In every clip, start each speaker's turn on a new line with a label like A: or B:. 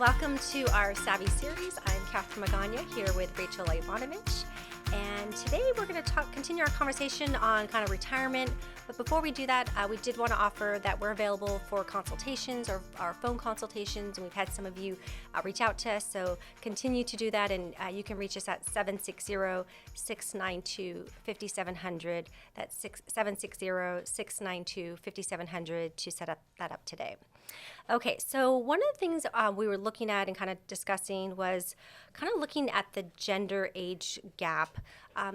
A: Welcome to our Savvy series. I'm Catherine Magana here with Rachel Ivanovich. And today we're going to continue our conversation on kind of retirement. But before we do that, we did want to offer that we're available for consultations or our phone consultations. And we've had some of you reach out to us. So continue to do that. And you can reach us at 760-692-5700. That's 760-692-5700 to set that up today. Okay, so one of the things we were looking at and kind of discussing was kind of looking at the gender age gap.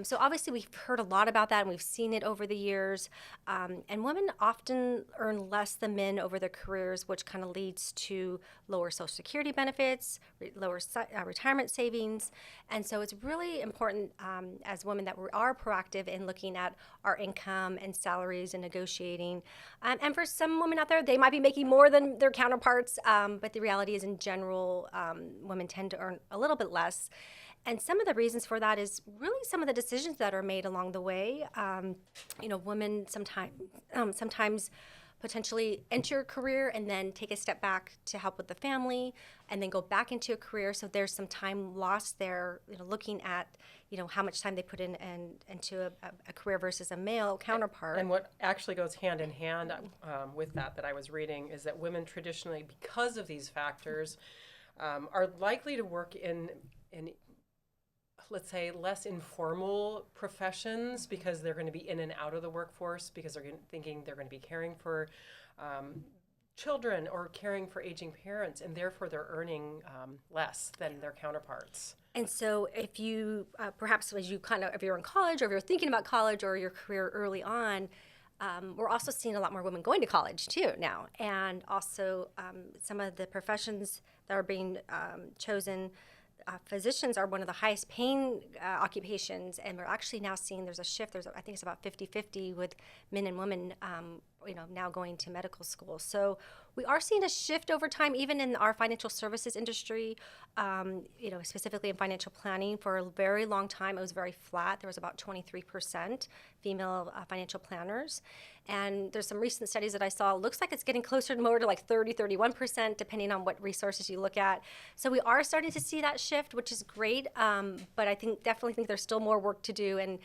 A: So obviously we've heard a lot about that and we've seen it over the years. And women often earn less than men over their careers, which kind of leads to lower Social Security benefits, lower retirement savings. And so it's really important as women that we are proactive in looking at our income and salaries and negotiating. And for some women out there, they might be making more than their counterparts, but the reality is in general, women tend to earn a little bit less. And some of the reasons for that is really some of the decisions that are made along the way. Women sometimes potentially enter a career and then take a step back to help with the family and then go back into a career. So there's some time lost there, looking at, how much time they put into a career versus a male counterpart.
B: And what actually goes hand in hand with that I was reading is that women traditionally, because of these factors, are likely to work in let's say, less informal professions because they're going to be in and out of the workforce because they're thinking they're going to be caring for children or caring for aging parents, and therefore they're earning less than their counterparts.
A: And so if you, perhaps if you're in college or if you're thinking about college or your career early on, we're also seeing a lot more women going to college too now. And also some of the professions that are being chosen, physicians are one of the highest paying occupations, and we're actually now seeing there's a shift. I think it's about 50-50 with men and women, now going to medical school. So we are seeing a shift over time, even in our financial services industry, specifically in financial planning. For a very long time, it was very flat. There was about 23% female financial planners. And there's some recent studies that I saw. It looks like it's getting closer more to like 31%, depending on what resources you look at. So we are starting to see that shift, which is great. But I definitely think there's still more work to do, and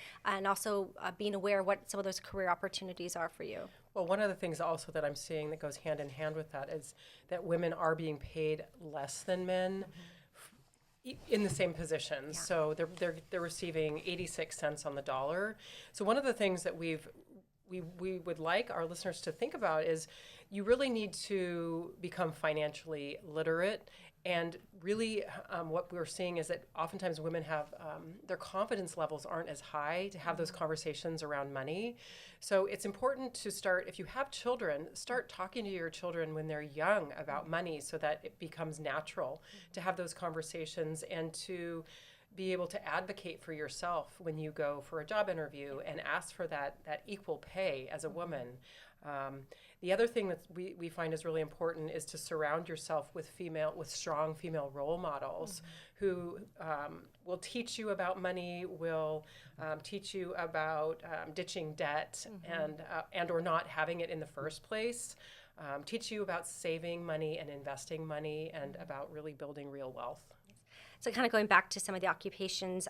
A: also being aware of what some of those career opportunities are for you.
B: Well, one of the things also that I'm seeing that goes hand in hand with that is that women are being paid less than men in the same positions. Yeah. So they're receiving 86 cents on the dollar. So one of the things that we would like our listeners to think about is you really need to become financially literate. And really what we're seeing is that oftentimes women have their confidence levels aren't as high to have those conversations around money. So it's important to start, if you have children, start talking to your children when they're young about money so that it becomes natural to have those conversations and to be able to advocate for yourself when you go for a job interview and ask for that equal pay as a woman. The other thing that we find is really important is to surround yourself with strong female role models who will teach you about money, will teach you about ditching debt and or not having it in the first place, teach you about saving money and investing money and about really building real wealth.
A: So kind of going back to some of the occupations,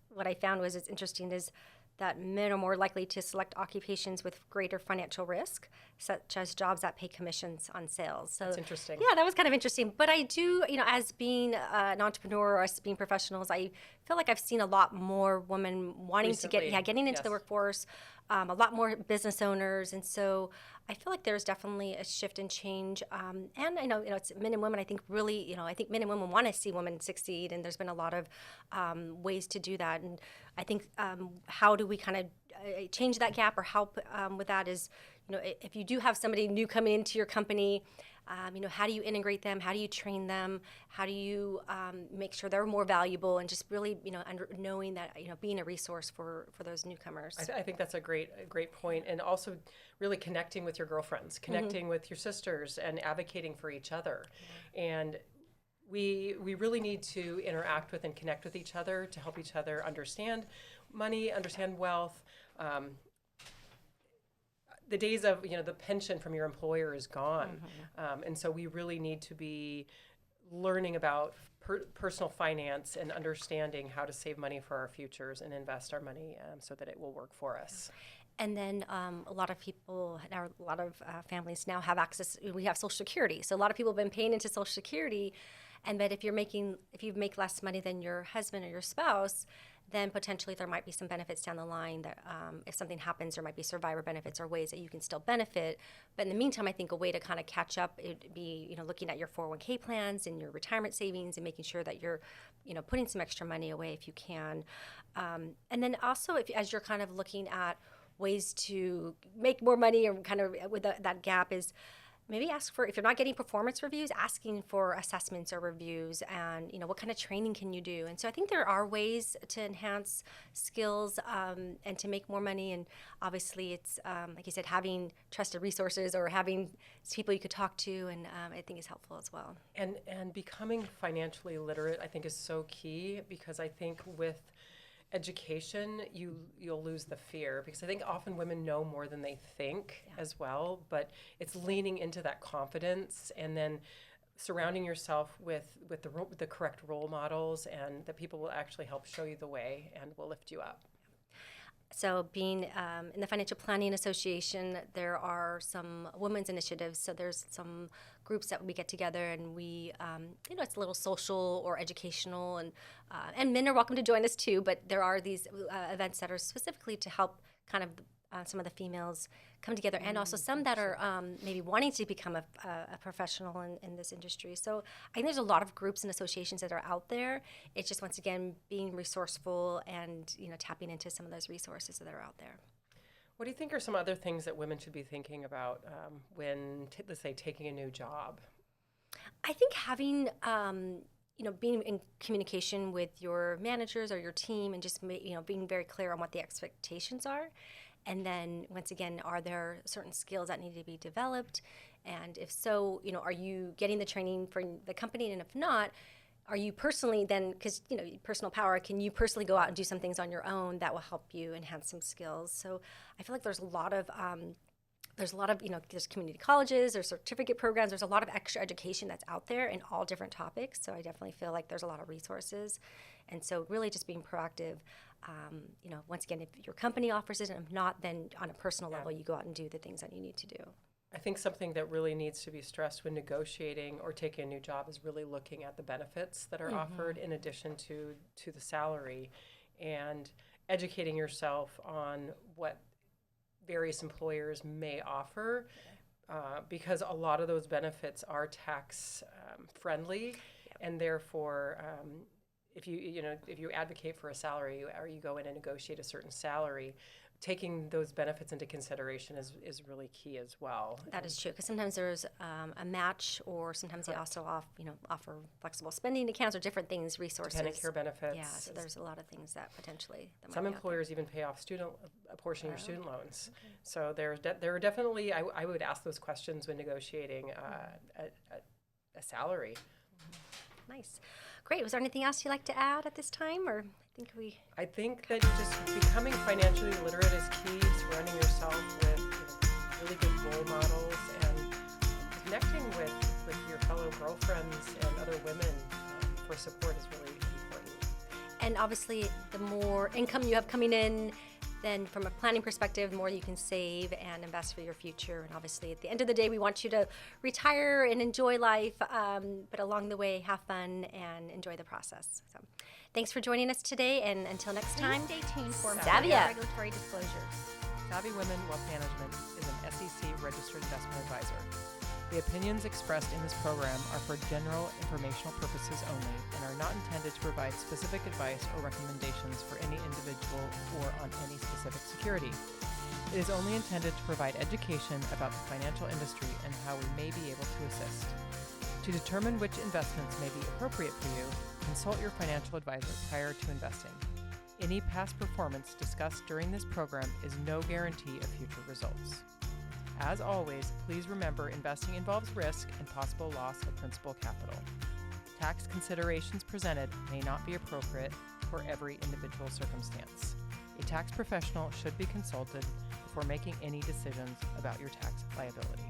A: what I found was it's interesting is that men are more likely to select occupations with greater financial risk, such as jobs that pay commissions on sales. So
B: that's interesting.
A: Yeah, that was kind of interesting. But I do, as being an entrepreneur or as being professionals, I feel like I've seen a lot more women wanting
B: Recently,
A: to getting into the workforce, a lot more business owners. And so I feel like there's definitely a shift and change. And I know, it's men and women, I think really, I think men and women want to see women succeed. And there's been a lot of ways to do that. And I think how do we kind of change that gap or help with that is, if you do have somebody new coming into your company, how do you integrate them? How do you train them? How do you make sure they're more valuable? And just really, knowing that, being a resource for those newcomers.
B: I think that's a great point. And also really connecting with your girlfriends, connecting with your sisters and advocating for each other. And we really need to interact with and connect with each other to help each other understand money, understand wealth. The days of the pension from your employer is gone, and so we really need to be learning about personal finance and understanding how to save money for our futures and invest our money so that it will work for us.
A: And then a lot of people, a lot of families now have access. We have Social Security, so a lot of people have been paying into Social Security, and that if you make less money than your husband or your spouse, then potentially there might be some benefits down the line that if something happens, there might be survivor benefits or ways that you can still benefit. But in the meantime, I think a way to kind of catch up would be, looking at your 401k plans and your retirement savings and making sure that you're, putting some extra money away if you can. And then also, as you're kind of looking at ways to make more money or kind of with that gap is maybe ask for, if you're not getting performance reviews, asking for assessments or reviews and, what kind of training can you do? And so I think there are ways to enhance skills and to make more money. And obviously it's, like you said, having trusted resources or having people you could talk to, and I think is helpful as well.
B: And becoming financially literate, I think, is so key, because I think with education, you'll lose the fear, because I think often women know more than they think as well, but it's leaning into that confidence and then surrounding yourself with the correct role models, and that people will actually help show you the way and will lift you up.
A: So being in the Financial Planning Association, there are some women's initiatives. So there's some groups that we get together, and we, it's a little social or educational, and men are welcome to join us too. But there are these events that are specifically to help kind of some of the females come together, and also some that are maybe wanting to become a professional in this industry. So I think there's a lot of groups and associations that are out there. It's just, once again, being resourceful and tapping into some of those resources that are out there.
B: What do you think are some other things that women should be thinking about when, let's say, taking a new job?
A: I think having being in communication with your managers or your team, and just being very clear on what the expectations are. And then, once again, are there certain skills that need to be developed? And if so, are you getting the training from the company? And if not, are you personally then, because, personal power, can you personally go out and do some things on your own that will help you enhance some skills? So I feel like there's a lot of, there's community colleges, there's certificate programs, there's a lot of extra education that's out there in all different topics. So I definitely feel like there's a lot of resources. And so really just being proactive. Once again, if your company offers it, and if not, then on a personal level, you go out and do the things that you need to do.
B: I think something that really needs to be stressed when negotiating or taking a new job is really looking at the benefits that are offered in addition to the salary, and educating yourself on what various employers may offer, because a lot of those benefits are tax friendly, and therefore if you advocate for a salary or you go in and negotiate a certain salary, taking those benefits into consideration is really key as well.
A: That is true, because sometimes there's a match, or sometimes they also offer flexible spending accounts or different things, resources.
B: Dependent care benefits.
A: Yeah, so there's a lot of things that potentially that
B: some
A: might be
B: employers even pay off a portion of your student loans.
A: Okay.
B: So there are definitely, I would ask those questions when negotiating a salary.
A: Nice. Great. Was there anything else you'd like to add at this time, or
B: I think that just becoming financially literate is key. Surrounding yourself with really good role models, and connecting with your fellow girlfriends and other women for support is really important.
A: And obviously, the more income you have coming in, then from a planning perspective, the more you can save and invest for your future. And obviously, at the end of the day, we want you to retire and enjoy life, but along the way, have fun and enjoy the process. So thanks for joining us today, and until next time,
C: stay tuned for
A: Savvy Up.
C: regulatory disclosures.
B: Savvy Women Wealth Management is an SEC registered investment advisor. The opinions expressed in this program are for general informational purposes only and are not intended to provide specific advice or recommendations for any individual or on any specific security. It is only intended to provide education about the financial industry and how we may be able to assist. To determine which investments may be appropriate for you, consult your financial advisor prior to investing. Any past performance discussed during this program is no guarantee of future results. As always, please remember investing involves risk and possible loss of principal capital. Tax considerations presented may not be appropriate for every individual circumstance. A tax professional should be consulted before making any decisions about your tax liability.